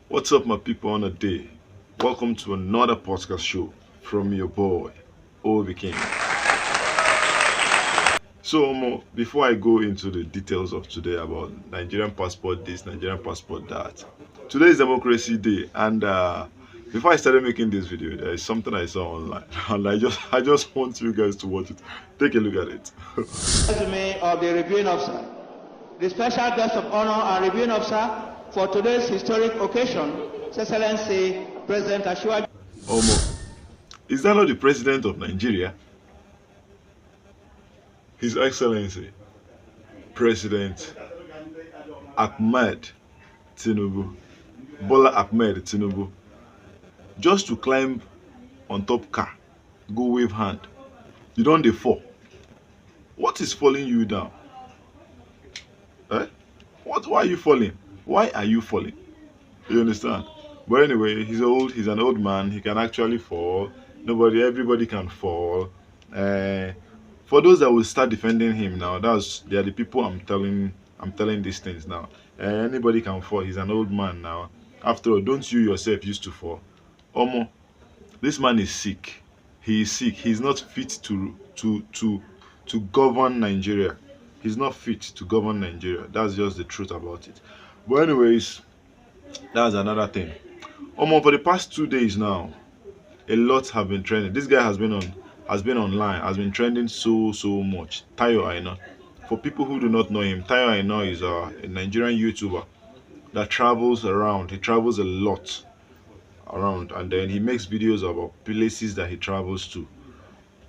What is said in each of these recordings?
What's up, my people, on a day? Welcome to another podcast show from your boy, Obi King. So, before I go into the details of today about Nigerian passport this, Nigerian passport that, today is Democracy Day, and before I started making this video, there is something I saw online, and I just want you guys to watch it. Take a look at it. Resume of the reviewing officer. The special guest of honor and reviewing officer for today's historic occasion, His Excellency President Ashua. Omo, is that not the president of Nigeria? His Excellency President Ahmed Tinubu, Bola Ahmed Tinubu, just to climb on top car, go wave hand. You don't dey fall. What is falling you down? Eh? Why are you falling? Why are you falling? You understand? But anyway, he's an old man, he can actually fall. Everybody can fall. Uh, for those that will start defending him now, they are the people I'm telling these things now. Anybody can fall. He's an old man now. After all, don't you yourself used to fall? Omo, this man is sick. He is sick. He's not fit to govern Nigeria. He's not fit to govern Nigeria. That's just the truth about it. But anyways, that's another thing. For the past 2 days now, a lot have been trending. This guy has been online, has been trending so much. Tayo Aino. For people who do not know him, Tayo Aino is a Nigerian YouTuber that travels around. He travels a lot around, and then he makes videos about places that he travels to.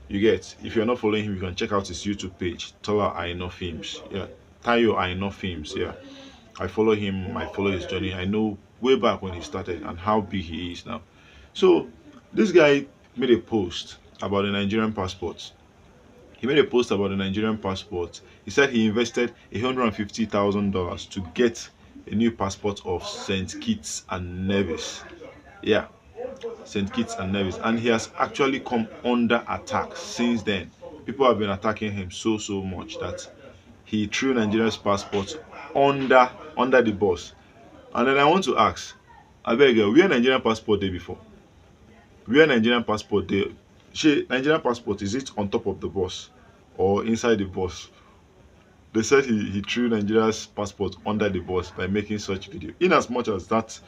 You get? If you're not following him, you can check out his YouTube page, Tola Aino Films. Yeah, Tayo Aino Films. Yeah, I follow him. I follow his journey. I know way back when he started and how big he is now. So this guy made a post about the Nigerian passport. He made a post about the Nigerian passport. He said he invested $150,000 to get a new passport of Saint Kitts and Nevis. Yeah, Saint Kitts and Nevis, and he has actually come under attack since then. People have been attacking him so much that he threw Nigeria's passport under the bus. And then I want to ask, I beg you, where Nigerian passport day before? Where Nigerian passport day? Nigerian passport, is it on top of the bus or inside the bus? They said he threw Nigeria's passport under the bus by making such video. In as much as that's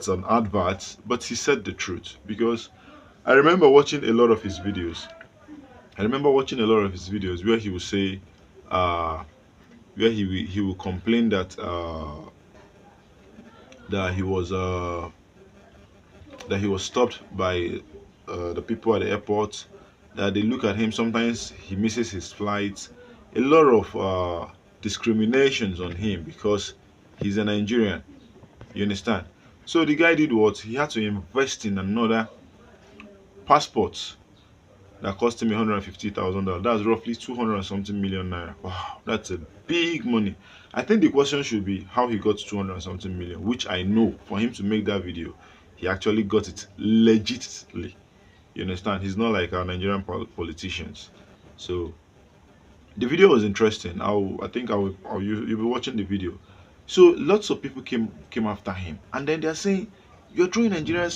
an advert, but he said the truth, because I remember watching a lot of his videos. Where he would say, where he will complain that he was stopped by the people at the airport, that they look at him. Sometimes he misses his flights. A lot of discriminations on him because he's a Nigerian. You understand? So the guy did what? He had to invest in another passport that cost him $150,000. That's roughly 200 and something million naira. Wow, that's a big money. I think the question should be how he got 200 and something million, which I know for him to make that video, he actually got it legitimately. You understand? He's not like our Nigerian politicians. So the video was interesting. I think you'll be watching the video. So lots of people came after him, and then they're saying you're throwing Nigerian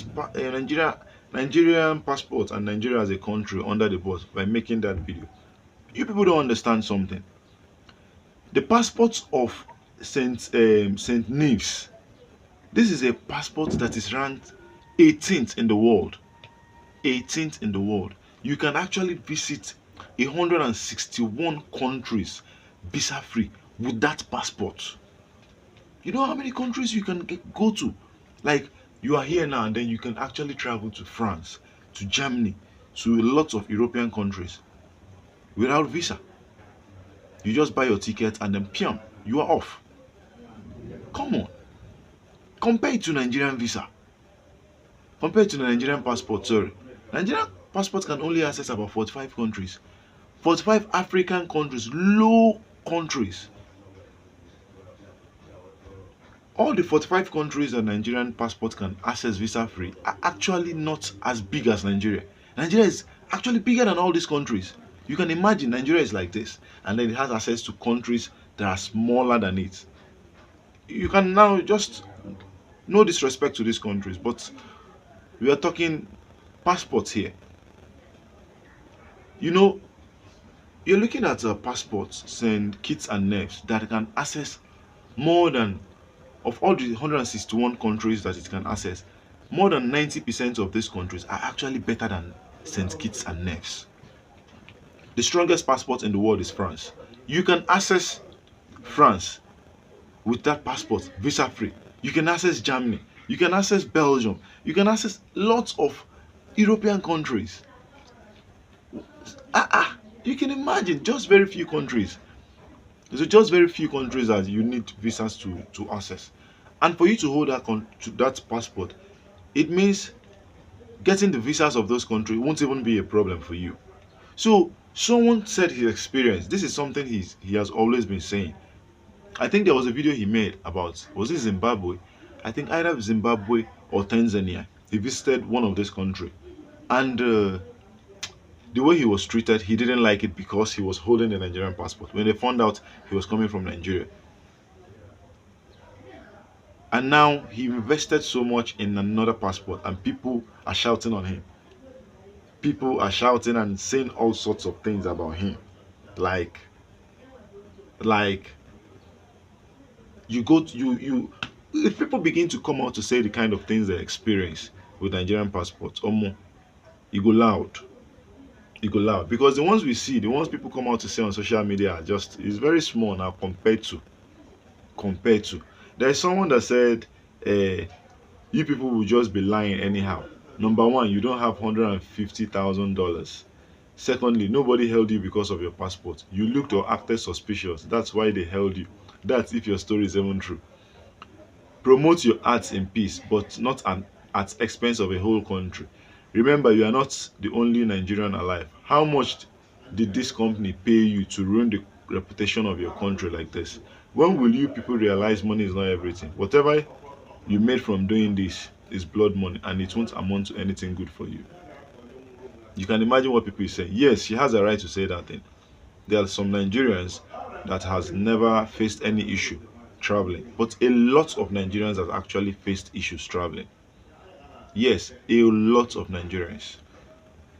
passport and Nigeria as a country under the bus by making that video. You people don't understand something. The passport of Saint Neves. This is a passport that is ranked 18th in the world. 18th in the world. You can actually visit 161 countries visa free with that passport. You know how many countries you can go to? Like, you are here now and then you can actually travel to France, to Germany, to lots of European countries without visa. You just buy your ticket and then piam, you are off. Come on. Compare it to Nigerian visa. Compare it to the Nigerian passport, sorry. Nigerian passport can only access about 45 countries. 45 African countries, low countries. All the 45 countries that Nigerian passport can access visa free are actually not as big as Nigeria. Nigeria is actually bigger than all these countries. You can imagine Nigeria is like this, and then it has access to countries that are smaller than it. You can now just No disrespect to these countries, but we are talking passports here. You know, you're looking at passports saying kits and nerves that can access more than, of all the 161 countries that it can access, more than 90% of these countries are actually better than St. Kitts and Nevis. The strongest passport in the world is France. You can access France with that passport visa free. You can access Germany. You can access Belgium. You can access lots of European countries. You can imagine just very few countries. So just very few countries that you need visas to access. And for you to hold that passport, it means getting the visas of those countries won't even be a problem for you. So someone said his experience. This is something he has always been saying. I think there was a video he made about, was it Zimbabwe? I think either Zimbabwe or Tanzania. He visited one of this country, and the way he was treated, he didn't like it because he was holding a Nigerian passport. When they found out he was coming from Nigeria, and now he invested so much in another passport, and people are shouting on him. People are shouting and saying all sorts of things about him, like like you go to, if people begin to come out to say the kind of things they experience with Nigerian passports, you go loud. You go loud because the ones we see, the ones people come out to say on social media are just, it's very small now compared to. There is someone that said, you people will just be lying anyhow. Number one, you don't have $150,000. Secondly, nobody held you because of your passport. You looked or acted suspicious. That's why they held you. That's if your story is even true. Promote your arts in peace, but not at expense of a whole country. Remember, you are not the only Nigerian alive. How much did this company pay you to ruin the reputation of your country like this? When will you people realize money is not everything? Whatever you made from doing this is blood money, and it won't amount to anything good for you. You can imagine what people say. Yes, she has a right to say that thing. There are some Nigerians that has never faced any issue traveling, but a lot of Nigerians have actually faced issues traveling. Yes, a lot of Nigerians,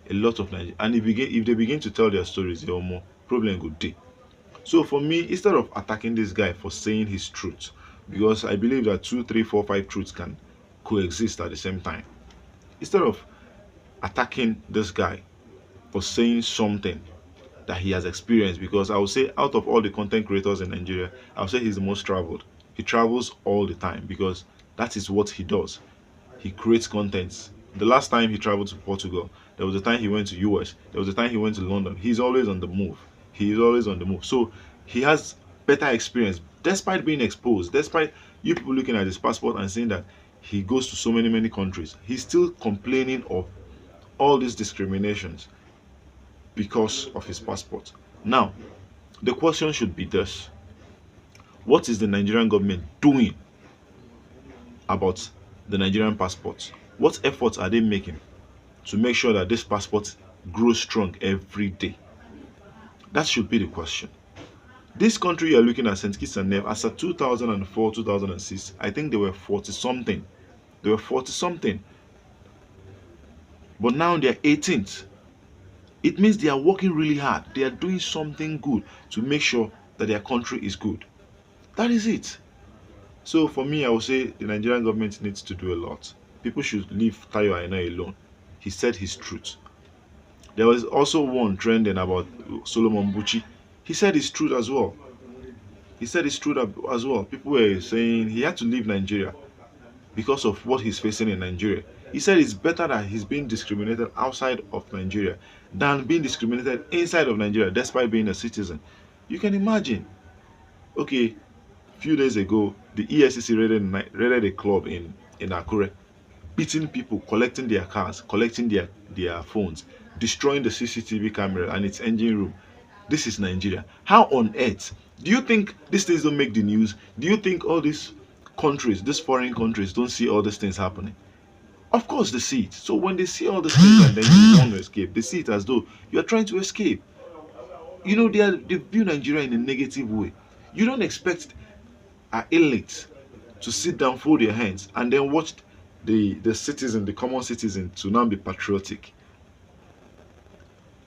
a lot of Nigerians, and if they begin to tell their stories, there are more problem good day. So for me, instead of attacking this guy for saying his truth, because I believe that two, three, four, five truths can coexist at the same time. Instead of attacking this guy for saying something that he has experienced, because I would say out of all the content creators in Nigeria, I would say he's the most traveled. He travels all the time because that is what he does. He creates contents. The last time he traveled to Portugal, there was a time he went to US, there was a time he went to London. He's always on the move. He is always on the move. So he has better experience despite being exposed, despite you people looking at his passport and saying that he goes to so many countries. He's still complaining of all these discriminations because of his passport. Now, the question should be this: what is the Nigerian government doing about the Nigerian passports? What efforts are they making to make sure that this passport grows strong every day? That should be the question. This country you're looking at, St. Kitts and Nevis, as of 2004, 2006, I think they were 40 something. They were 40 something. But now they're 18th. It means they are working really hard. They are doing something good to make sure that their country is good. That is it. So for me, I would say the Nigerian government needs to do a lot. People should leave Tayo Aina alone. He said his truth. There was also one trending about Solomon Buchi. He said his truth as well. He said his truth as well. People were saying he had to leave Nigeria because of what he's facing in Nigeria. He said it's better that he's being discriminated outside of Nigeria than being discriminated inside of Nigeria despite being a citizen. You can imagine. Okay, a few days ago, the ESCC raided a club in Akure, beating people, collecting their cars, collecting their phones, destroying the CCTV camera and its engine room. This is Nigeria. How on earth? Do you think these things don't make the news? Do you think all these countries, these foreign countries, don't see all these things happening? Of course they see it. So when they see all these things and then you want to escape, they see it as though you're trying to escape. You know, they view Nigeria in a negative way. You don't expect our elite to sit down, fold their hands, and then watch the citizen, the common citizen, to now be patriotic.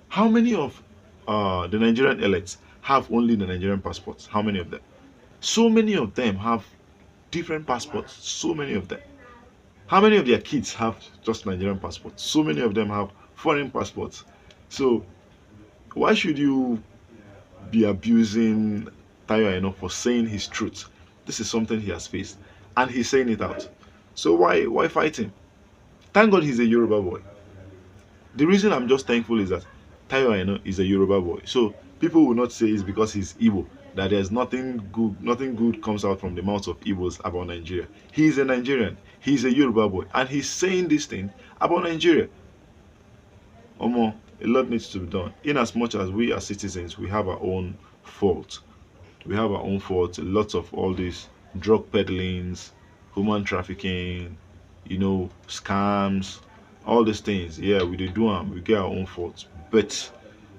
How many of the Nigerian elites have only the Nigerian passports? How many of them? So many of them have different passports. So many of them. How many of their kids have just Nigerian passports? So many of them have foreign passports. So why should you be abusing Tayo Aino for saying his truth? This is something he has faced, and he's saying it out. So why fight him? Thank God he's a Yoruba boy. The reason I'm just thankful is that Tayo Aino is a Yoruba boy. So people will not say it's because he's Igbo that there's nothing good comes out from the mouths of Igbos about Nigeria. He's a Nigerian, he's a Yoruba boy, and he's saying this thing about Nigeria. Omo, a lot needs to be done. In as much as we as citizens, we have our own fault. We have our own fault. Lots of all these drug peddlings, human trafficking, scams, all these things. Yeah, we do them. We get our own faults. But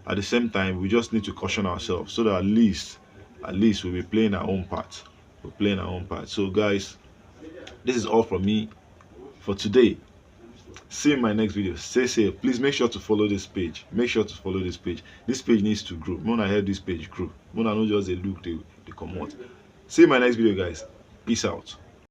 at the same time, we just need to caution ourselves so that at least we'll be playing our own part. We're playing our own part. So guys, this is all from me for today. See you in my next video. Stay safe. Please make sure to follow this page. Make sure to follow this page. This page needs to grow. When I help this page grow. When I know just a look they come out. See you in my next video, guys. Peace out.